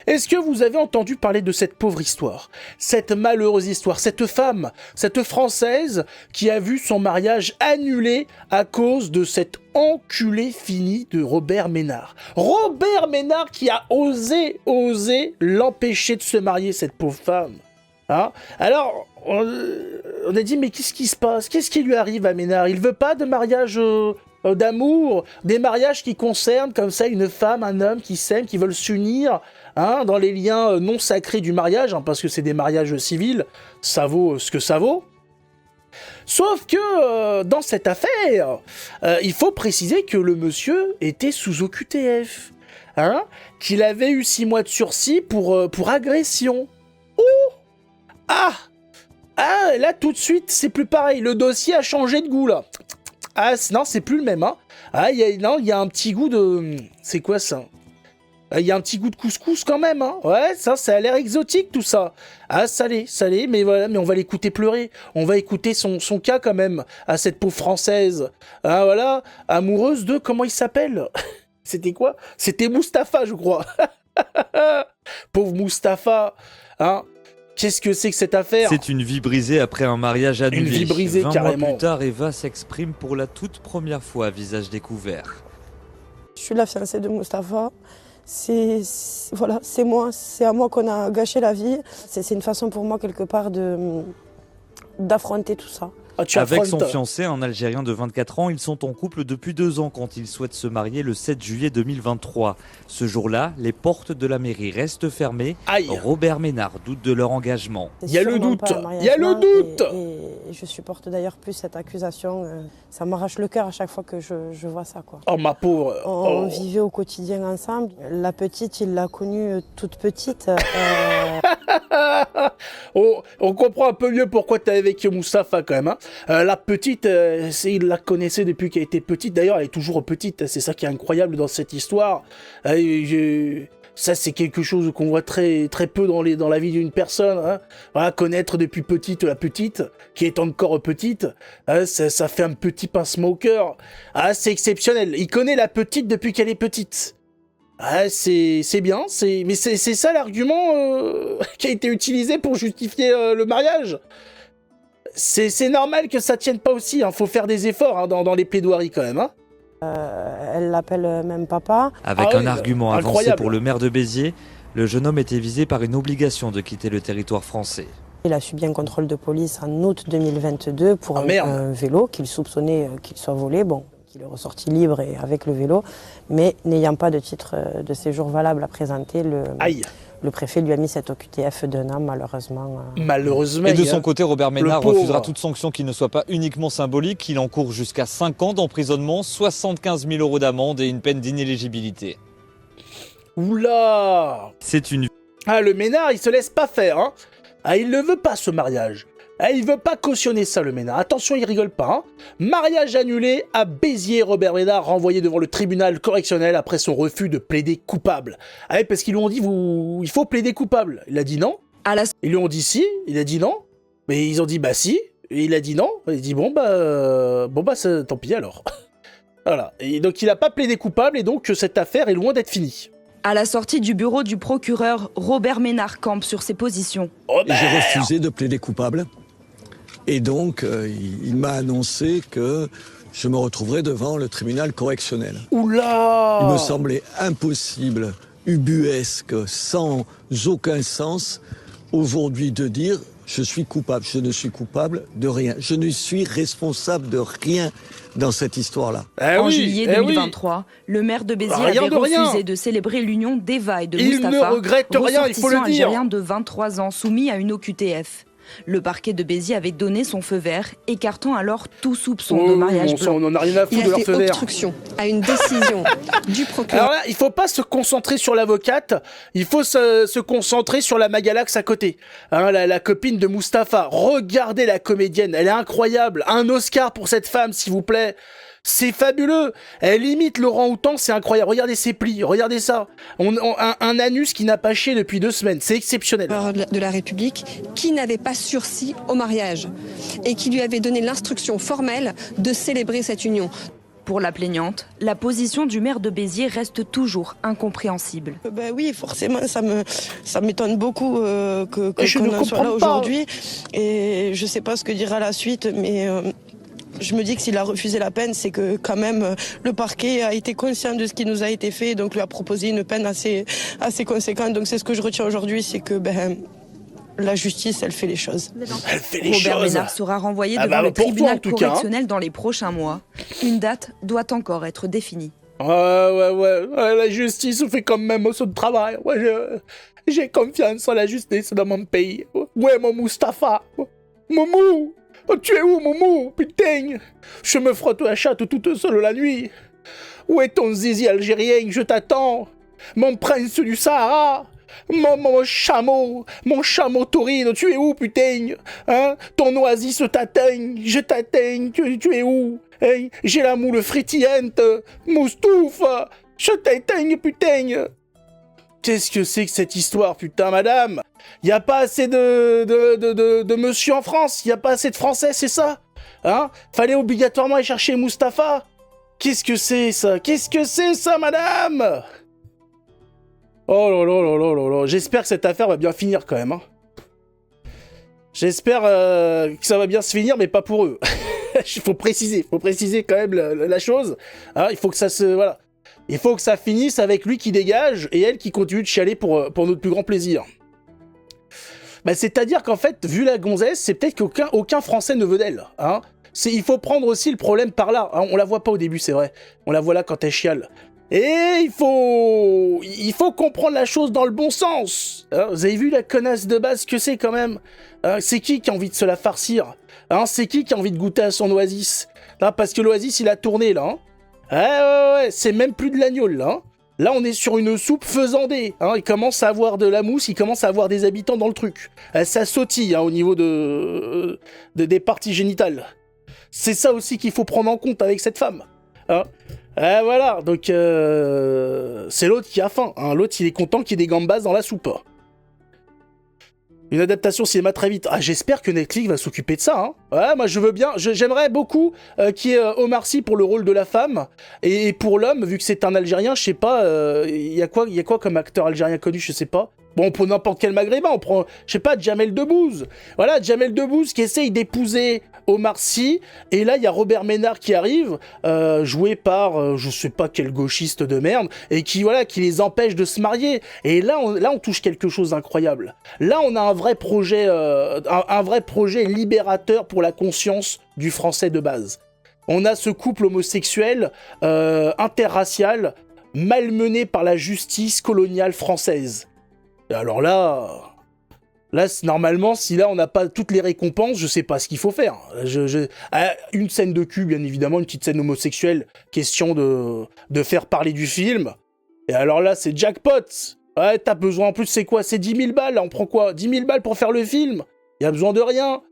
Est-ce que vous avez entendu parler de cette pauvre histoire? Cette malheureuse histoire, cette femme, cette Française qui a vu son mariage annulé à cause de cet enculé fini de Robert Ménard. Robert Ménard qui a osé l'empêcher de se marier, cette pauvre femme. Hein? Alors, on a dit, mais qu'est-ce qui se passe? Qu'est-ce qui lui arrive à Ménard? Il veut pas de mariage d'amour, des mariages qui concernent comme ça une femme, un homme qui s'aiment, qui veulent s'unir dans les liens non sacrés du mariage, parce que c'est des mariages civils, ça vaut ce que ça vaut. Sauf que dans cette affaire, il faut préciser que le monsieur était sous OQTF, qu'il avait eu 6 mois de sursis pour agression. Là tout de suite, c'est plus pareil. Le dossier a changé de goût là. Non, c'est plus le même. Il y a un petit goût de. C'est quoi ça? Il y a un petit goût de couscous quand même. Ouais, ça a l'air exotique tout ça. Salé, mais voilà, mais on va l'écouter pleurer. On va écouter son cas quand même à cette pauvre Française. Voilà, amoureuse de comment il s'appelle? C'était quoi? C'était Mustapha, je crois. Pauvre Mustapha, Qu'est-ce que c'est que cette affaire? C'est une vie brisée après un mariage annulé. Une vie brisée, 20 carrément. mois plus tard, Eva s'exprime pour la toute première fois à visage découvert. Je suis la fiancée de Mustapha. C'est moi, c'est à moi qu'on a gâché la vie. C'est une façon pour moi quelque part d'affronter tout ça. Avec son fiancé, un Algérien de 24 ans, ils sont en couple depuis 2 ans quand ils souhaitent se marier le 7 juillet 2023. Ce jour-là, les portes de la mairie restent fermées. Aïe. Robert Ménard doute de leur engagement. Il y a le doute. Et je supporte d'ailleurs plus cette accusation. Ça m'arrache le cœur à chaque fois que je vois ça, quoi. Oh ma pauvre. On vivait au quotidien ensemble. La petite, il l'a connue toute petite. On comprend un peu mieux pourquoi tu es avec Mustapha quand même. La petite, il la connaissait depuis qu'elle était petite. D'ailleurs, elle est toujours petite. C'est ça qui est incroyable dans cette histoire. Ça, c'est quelque chose qu'on voit très, très peu dans la vie d'une personne. Voilà, connaître depuis petite la petite, qui est encore petite, ça fait un petit pincement au cœur. C'est exceptionnel. Il connaît la petite depuis qu'elle est petite. C'est bien, mais c'est ça l'argument qui a été utilisé pour justifier le mariage. C'est normal que ça tienne pas aussi, faut faire des efforts dans les plaidoiries quand même. Elle l'appelle même papa. Avec un argument avancé incroyable. pour le maire de Béziers, le jeune homme était visé par une obligation de quitter le territoire français. Il a subi un contrôle de police en août 2022 pour un vélo qu'il soupçonnait qu'il soit volé. Bon, qu'il est ressorti libre et avec le vélo, mais n'ayant pas de titre de séjour valable à présenter, le préfet lui a mis cette OQTF d'un an, malheureusement. Malheureusement. Et de son côté, Robert Ménard pauvre refusera toute sanction qui ne soit pas uniquement symbolique. Il encourt jusqu'à 5 ans d'emprisonnement, 75 000 € d'amende et une peine d'inéligibilité. Oula! C'est une... Le Ménard, il se laisse pas faire, il ne veut pas ce mariage. Il veut pas cautionner ça, le Ménard. Attention, il rigole pas. Mariage annulé à Béziers. Robert Ménard renvoyé devant le tribunal correctionnel après son refus de plaider coupable. Parce qu'ils lui ont dit, il faut plaider coupable. Il a dit non. Ils lui ont dit si. Il a dit non. Mais ils ont dit bah si. Et il a dit non. Il a dit bon bah tant pis alors. Voilà. Et donc il a pas plaidé coupable et donc cette affaire est loin d'être finie. À la sortie du bureau du procureur, Robert Ménard campe sur ses positions. J'ai refusé de plaider coupable. Et donc, il m'a annoncé que je me retrouverais devant le tribunal correctionnel. Oula! Il me semblait impossible, ubuesque, sans aucun sens, aujourd'hui de dire « je suis coupable ». Je ne suis coupable de rien. Je ne suis responsable de rien dans cette histoire-là. En juillet 2023, le maire de Béziers avait refusé de célébrer l'union d'Eva et de Mustapha, ne regrette rien, il faut le dire. Algérien de 23 ans soumis à une OQTF. Le parquet de Béziers avait donné son feu vert, écartant alors tout soupçon de mariage blanc. On n'en a rien à foutre de leur feu vert. Il a fait obstruction à une décision du procureur. Alors là, il faut pas se concentrer sur l'avocate, il faut se concentrer sur la Magalax à côté. La copine de Mustapha. Regardez la comédienne, elle est incroyable. Un Oscar pour cette femme, s'il vous plaît. C'est fabuleux. Elle imite Laurent Houtan, c'est incroyable. Regardez ses plis, regardez ça. Un anus qui n'a pas chié depuis 2 semaines, c'est exceptionnel. De la République qui n'avait pas sursis au mariage et qui lui avait donné l'instruction formelle de célébrer cette union. Pour la plaignante, la position du maire de Béziers reste toujours incompréhensible. Oui, forcément, ça m'étonne beaucoup qu'on en soit là aujourd'hui. Et je ne sais pas ce que dira la suite, mais je me dis que s'il a refusé la peine, c'est que quand même le parquet a été conscient de ce qui nous a été fait, donc lui a proposé une peine assez conséquente. Donc c'est ce que je retiens aujourd'hui, c'est que la justice, elle fait les choses. Robert Ménard sera renvoyé devant le tribunal correctionnel dans les prochains mois. Une date doit encore être définie. Ouais, la justice fait quand même son travail. Ouais, j'ai confiance en la justice dans mon pays. Ouais, mon Mustapha. Moumou, tu es où, Moumou? Putain, je me frotte la chatte toute seule la nuit. Où est ton zizi algérien? Je t'attends. Mon prince du Sahara. Mon chameau taurine, tu es où, putain? Hein? Ton oasis t'atteint, je t'atteins, tu es où? Hein? J'ai la moule frétillante, Moustouf, je t'atteins, putain! Qu'est-ce que c'est que cette histoire, putain, madame? Y a pas assez de monsieur en France? Y a pas assez de français, c'est ça? Hein? Fallait obligatoirement aller chercher Mustapha? Qu'est-ce que c'est, ça? Qu'est-ce que c'est, ça, madame? Oh là là là là là là, j'espère que cette affaire va bien finir quand même. Hein. J'espère que ça va bien se finir, mais pas pour eux. Il faut préciser quand même la chose. Hein, il faut que ça se... Voilà. Il faut que ça finisse avec lui qui dégage et elle qui continue de chialer pour notre plus grand plaisir. Bah, c'est-à-dire qu'en fait, vu la gonzesse, c'est peut-être qu'aucun Français ne veut d'elle. Hein. Il faut prendre aussi le problème par là. Hein. On la voit pas au début, c'est vrai. On la voit là quand elle chiale. Et il faut comprendre la chose dans le bon sens. Hein, vous avez vu la connasse de base que c'est quand même. Hein, c'est qui a envie de se la farcir? Hein, c'est qui a envie de goûter à son oasis? Hein, parce que l'oasis, il a tourné, là. Hein. Ouais, c'est même plus de l'agneau, là. Hein. Là, on est sur une soupe faisandée. Hein, il commence à avoir de la mousse, il commence à avoir des habitants dans le truc. Ça sautille au niveau des parties génitales. C'est ça aussi qu'il faut prendre en compte avec cette femme. Hein. Voilà, donc c'est l'autre qui a faim. Hein. L'autre, il est content qu'il y ait des gambas dans la soupe. Une adaptation cinéma très vite. Ah, j'espère que Netflix va s'occuper de ça. Hein. Ouais, moi je veux bien. J'aimerais beaucoup qu'il y ait Omar Sy pour le rôle de la femme. Et pour l'homme, vu que c'est un Algérien, je sais pas, il y a quoi comme acteur algérien connu, je sais pas. Bon, on prend n'importe quel maghrébin, on prend, je sais pas, Jamel Debbouze. Voilà, Jamel Debbouze qui essaye d'épouser Omar Sy. Et là, il y a Robert Ménard qui arrive, joué par, je sais pas quel gauchiste de merde, et qui les empêche de se marier. Et là, on touche quelque chose d'incroyable. Là, on a un vrai projet libérateur pour la conscience du français de base. On a ce couple homosexuel, interracial, malmené par la justice coloniale française. Alors là, normalement, si là on n'a pas toutes les récompenses, je sais pas ce qu'il faut faire. Une scène de cul, bien évidemment, une petite scène homosexuelle, question de faire parler du film. Et alors là, c'est jackpot. Ouais, t'as besoin, en plus, c'est quoi? C'est 10 000 balles, là, on prend quoi? 10 000 balles pour faire le film? Y a besoin de rien.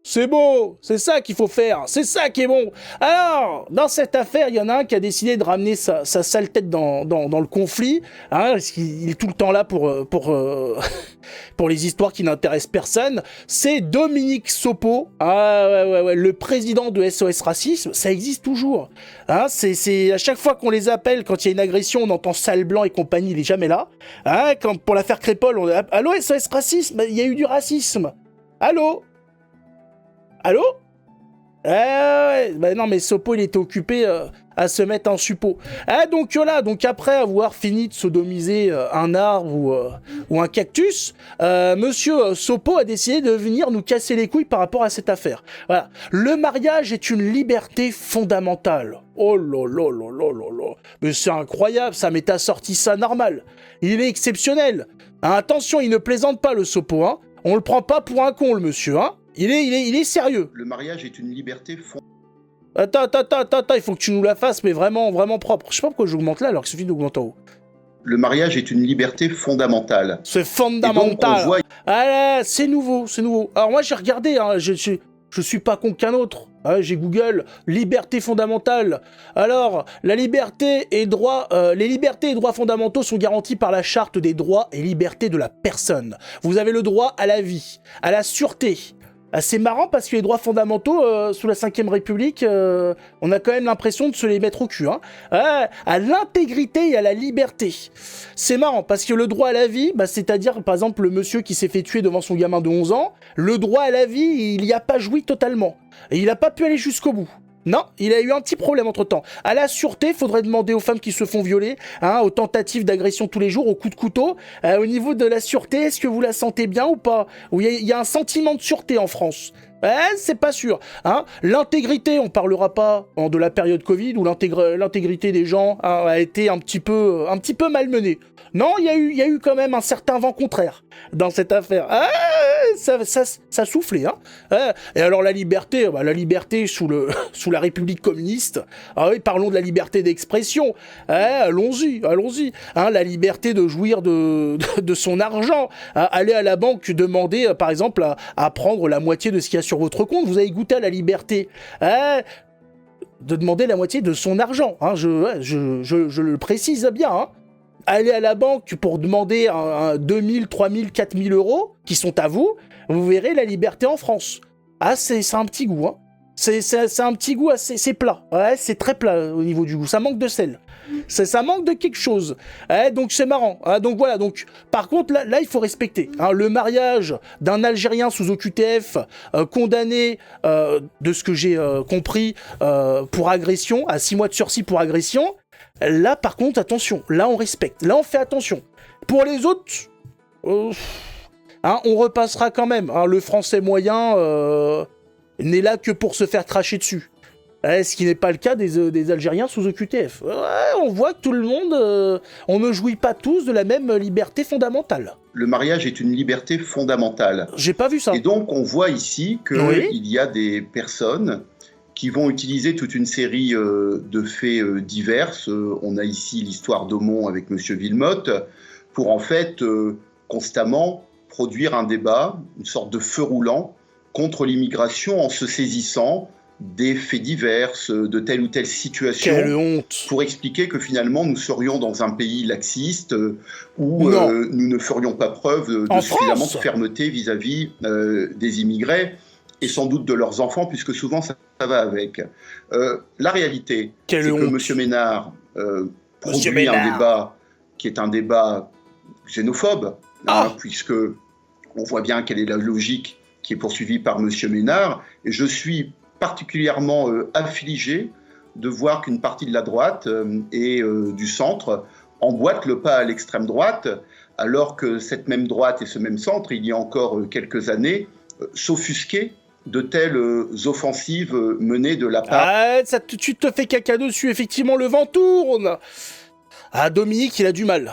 C'est beau, c'est ça qu'il faut faire, c'est ça qui est bon. Alors, dans cette affaire, il y en a un qui a décidé de ramener sa sale tête dans le conflit, hein, parce qu'il est tout le temps là pour les histoires qui n'intéressent personne. C'est Dominique Sopo, ouais, le président de SOS Racisme, ça existe toujours. Hein, c'est à chaque fois qu'on les appelle, quand il y a une agression, on entend Sale Blanc et compagnie, il est jamais là. Hein, pour l'affaire Crépol, allô SOS Racisme, il y a eu du racisme. Allô? Bah non, mais Sopo, il était occupé à se mettre en suppôt. Donc après avoir fini de sodomiser un arbre ou un cactus, monsieur Sopo a décidé de venir nous casser les couilles par rapport à cette affaire. Voilà. Le mariage est une liberté fondamentale. Oh là là là là là là. Mais c'est incroyable, ça, mais t'as sorti ça normal. Il est exceptionnel. Hein, attention, il ne plaisante pas, le Sopo, hein. On le prend pas pour un con, le monsieur, hein. Il est sérieux. Le mariage est une liberté Attends, il faut que tu nous la fasses, mais vraiment, vraiment propre. Je sais pas pourquoi j'augmente là alors qu'il suffit d'augmenter en haut. Le mariage est une liberté fondamentale. C'est fondamental. Donc, Ah là, c'est nouveau. Alors moi j'ai regardé, hein, je suis pas con qu'un autre. Hein, j'ai Google, liberté fondamentale. Alors, les libertés et droits fondamentaux sont garantis par la charte des droits et libertés de la personne. Vous avez le droit à la vie, à la sûreté, C'est marrant parce que les droits fondamentaux, sous la 5ème République, on a quand même l'impression de se les mettre au cul. Hein. À l'intégrité et à la liberté. C'est marrant parce que le droit à la vie, c'est-à-dire par exemple le monsieur qui s'est fait tuer devant son gamin de 11 ans, le droit à la vie, il n'y a pas joui totalement. Et il n'a pas pu aller jusqu'au bout. Non, il a eu un petit problème entre-temps. À la sûreté, faudrait demander aux femmes qui se font violer, aux tentatives d'agression tous les jours, aux coups de couteau. Au niveau de la sûreté, est-ce que vous la sentez bien ou pas? Oui, il y a un sentiment de sûreté en France. C'est pas sûr. L'intégrité, on parlera pas de la période Covid où l'intégrité des gens a été un petit peu malmenée. Non, il y a eu quand même un certain vent contraire dans cette affaire. Ça soufflait. Et alors la liberté sous la République communiste. Oui, parlons de la liberté d'expression. Allons-y. La liberté de jouir de son argent. Aller à la banque demander, par exemple, à prendre la moitié de ce qu'il y a sur votre compte. Vous avez goûté à la liberté. De demander la moitié de son argent. Je le précise bien. Aller à la banque pour demander 2000, 3000, 4000 euros qui sont à vous, vous verrez la liberté en France. C'est un petit goût. C'est un petit goût assez plat. C'est très plat au niveau du goût. Ça manque de sel. Ça manque de quelque chose. Donc c'est marrant. Donc voilà. Donc par contre là il faut respecter. Le mariage d'un Algérien sous OQTF condamné de ce que j'ai compris pour agression à 6 mois de sursis pour agression. Là, par contre, attention. Là, on respecte. Là, on fait attention. Pour les autres, on repassera quand même. Le français moyen n'est là que pour se faire cracher dessus. Ce qui n'est pas le cas des Algériens sous OQTF. On voit que tout le monde, on ne jouit pas tous de la même liberté fondamentale. Le mariage est une liberté fondamentale. J'ai pas vu ça. Et donc, on voit ici qu'il y a des personnes qui vont utiliser toute une série de faits divers. On a ici l'histoire d'Aumont avec M. Villemotte, pour en fait constamment produire un débat, une sorte de feu roulant contre l'immigration en se saisissant des faits divers, de telle ou telle situation. Quelle honte! Pour expliquer que finalement nous serions dans un pays laxiste où nous ne ferions pas preuve de suffisamment de fermeté vis-à-vis des immigrés. Et sans doute de leurs enfants, puisque souvent ça va avec. La réalité, c'est que M. Ménard produit un débat qui est un débat xénophobe, puisque on voit bien quelle est la logique qui est poursuivie par M. Ménard, et je suis particulièrement affligé de voir qu'une partie de la droite et du centre emboîtent le pas à l'extrême droite, alors que cette même droite et ce même centre, il y a encore quelques années, s'offusquaient de telles offensives menées de la part... Tu te fais caca dessus, effectivement, le vent tourne. Dominique, il a du mal.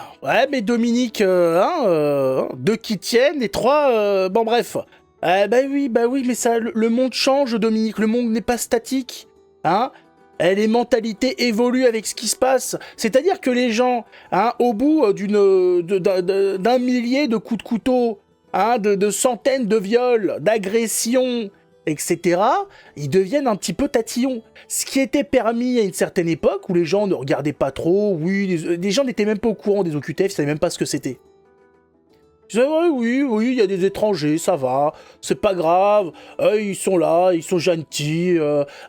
Mais Dominique, deux qui tiennent et trois... bon, bref. Oui, mais ça, le monde change, Dominique. Le monde n'est pas statique. Les mentalités évoluent avec ce qui se passe. C'est-à-dire que les gens, au bout d'un millier de coups de couteau, de centaines de viols, d'agressions, etc., ils deviennent un petit peu tatillons. Ce qui était permis à une certaine époque, où les gens ne regardaient pas trop, les gens n'étaient même pas au courant des OQTF, ils savaient même pas ce que c'était. Ils disaient, oui, il y a des étrangers, ça va, c'est pas grave, ils sont là, ils sont gentils,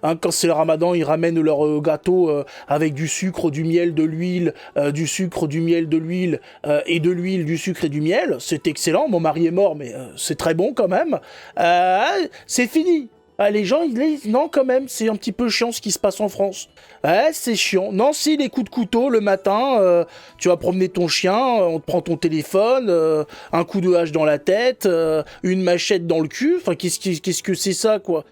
quand c'est le ramadan, ils ramènent leur gâteau avec du sucre, du miel, de l'huile, du sucre, du miel, de l'huile, et de l'huile, du sucre et du miel, c'est excellent, mon mari est mort, mais c'est très bon quand même, c'est fini. Les gens, non, quand même, c'est un petit peu chiant ce qui se passe en France. C'est chiant. Non, si, les coups de couteau, le matin, tu vas promener ton chien, on te prend ton téléphone, un coup de hache dans la tête, une machette dans le cul. Enfin, qu'est-ce que c'est ça, quoi?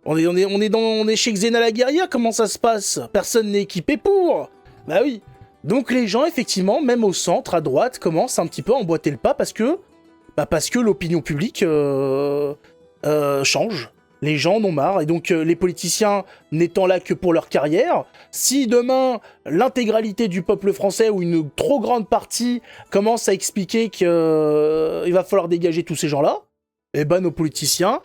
On est chez Xena la guerrière, comment ça se passe? Personne n'est équipé pour. Bah oui. Donc les gens, effectivement, même au centre, à droite, commencent un petit peu à emboîter le pas parce que l'opinion publique change. Les gens en ont marre, et donc les politiciens n'étant là que pour leur carrière, si demain l'intégralité du peuple français ou une trop grande partie commence à expliquer qu'il va falloir dégager tous ces gens-là, nos politiciens,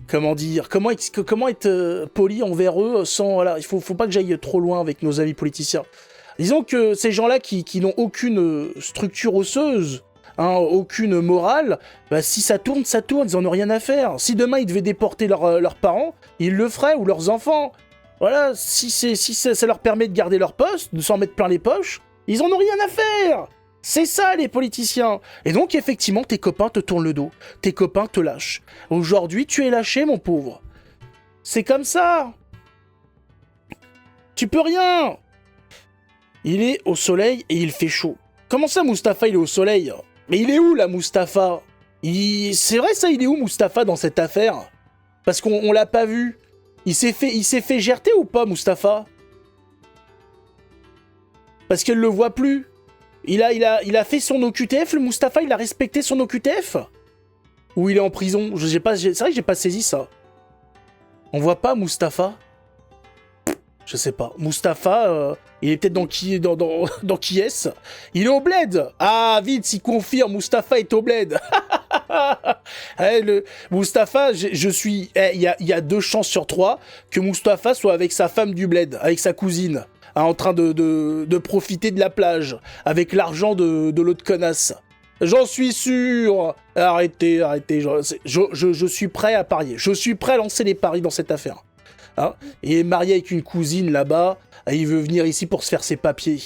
comment être poli envers eux sans... Voilà, il faut pas que j'aille trop loin avec nos amis politiciens. Disons que ces gens-là qui n'ont aucune structure osseuse, hein, aucune morale. Bah, si ça tourne, ils en ont rien à faire. Si demain ils devaient déporter leurs parents, ils le feraient, ou leurs enfants. Voilà, si ça leur permet de garder leur poste, de s'en mettre plein les poches, ils en ont rien à faire. C'est ça les politiciens. Et donc effectivement, tes copains te tournent le dos, tes copains te lâchent. Aujourd'hui, tu es lâché, mon pauvre. C'est comme ça. Tu peux rien. Il est au soleil et il fait chaud. Comment ça, Mustapha, il est au soleil? Mais il est où, là, Mustapha? C'est vrai, ça, il est où, Mustapha, dans cette affaire? Parce qu'on l'a pas vu. Il s'est fait gerter ou pas, Mustapha? Parce qu'elle le voit plus. Il a fait son OQTF, le Mustapha, il a respecté son OQTF? Ou il est en prison? C'est vrai que j'ai pas saisi ça. On voit pas Mustapha? Je sais pas. Mustapha, il est peut-être dans qui est-ce? Il est au bled. Ah, vite, s'il confirme, Mustapha est au bled. Mustapha, je suis... Il y a 2 chances sur 3 que Mustapha soit avec sa femme du bled, avec sa cousine, hein, en train de profiter de la plage, avec l'argent de l'autre connasse. J'en suis sûr. Arrêtez. Je suis prêt à parier. Je suis prêt à lancer les paris dans cette affaire. Hein, il est marié avec une cousine là-bas, et il veut venir ici pour se faire ses papiers.